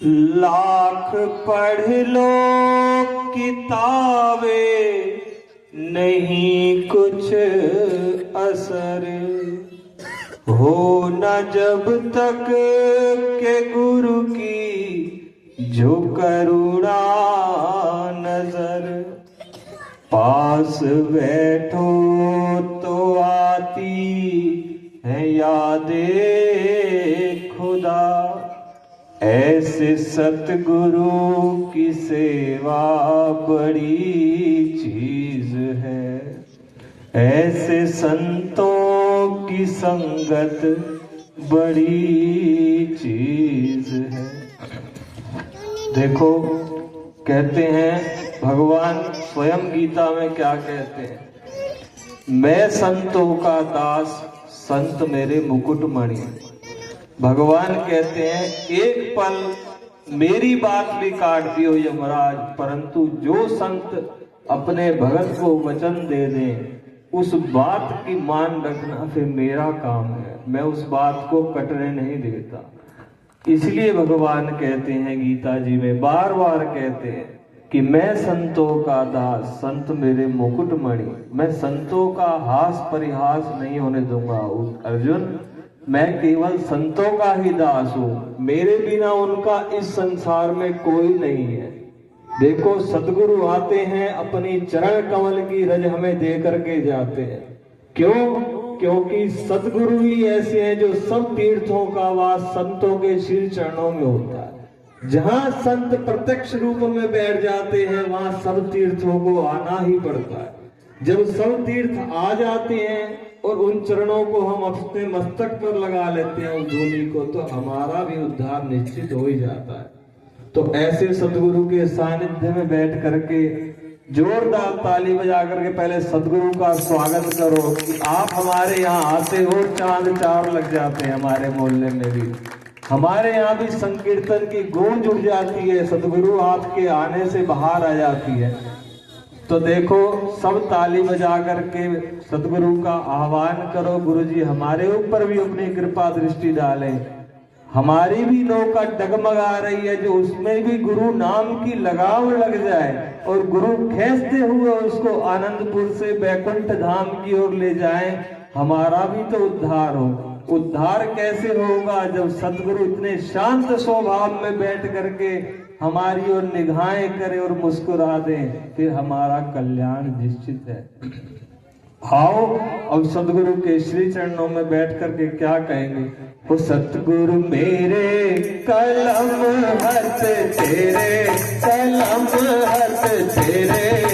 लाख पढ़ लो किताबें, नहीं कुछ असर हो न जब तक के गुरु की जो करुणा नजर। पास बैठो तो आती है यादें खुदा, ऐसे सतगुरु की सेवा बड़ी चीज है, ऐसे संतों की संगत बड़ी चीज है। देखो, कहते हैं भगवान स्वयं गीता में क्या कहते हैं, मैं संतों का दास, संत मेरे मुकुटमणि। भगवान कहते हैं एक पल मेरी बात भी काट दियो यमराज, परंतु जो संत अपने भगत को वचन दे दें उस बात की मान रखना फिर मेरा काम है, मैं उस बात को कटने नहीं देता। इसलिए भगवान कहते हैं गीता जी में बार बार कहते हैं कि मैं संतों का दास, संत मेरे मुकुटमणि। मैं संतों का हास परिहास नहीं होने दूंगा अर्जुन, मैं केवल संतों का ही दास हूं, मेरे बिना उनका इस संसार में कोई नहीं है। देखो, सदगुरु आते हैं, अपनी चरण कमल की रज हमें दे करके जाते हैं। क्यों? क्योंकि सदगुरु ही ऐसे हैं जो सब तीर्थों का वास संतों के श्री चरणों में होता है। जहां संत प्रत्यक्ष रूप में बैठ जाते हैं वहां सब तीर्थों को आना ही पड़ता है। जब सब तीर्थ आ जाते हैं और उन चरणों को हम अपने मस्तक पर लगा लेते हैं उस धूलि को, तो हमारा भी उद्धार निश्चित हो ही जाता है। तो ऐसे सदगुरु के सानिध्य में बैठ करके जोरदार ताली बजा करके पहले सदगुरु का स्वागत करो कि आप हमारे यहाँ आते हो, चांद चार लग जाते हैं हमारे मोहल्ले में भी। हमारे यहाँ भी संकीर्तन की गूंज उठ जाती है, सदगुरु आपके आने से बाहर आ जाती है। तो देखो, सब ताली बजा करके सदगुरु का आह्वान करो, गुरु जी हमारे ऊपर भी अपनी कृपा दृष्टि डालें। हमारी भी नौका डगमगा रही है, जो उसमें भी गुरु नाम की लगाव लग जाए और गुरु खींचते हुए उसको आनंदपुर से बैकुंठ धाम की ओर ले जाए, हमारा भी तो उद्धार हो। उद्धार कैसे होगा? जब सतगुरु इतने शांत स्वभाव में बैठ करके हमारी ओर निगाहें करे और मुस्कुरा दे, फिर हमारा कल्याण निश्चित है। आओ अब सतगुरु के श्री चरणों में बैठ करके क्या कहेंगे, वो सतगुरु मेरे कलम हथ तेरे, कलम हथ तेरे,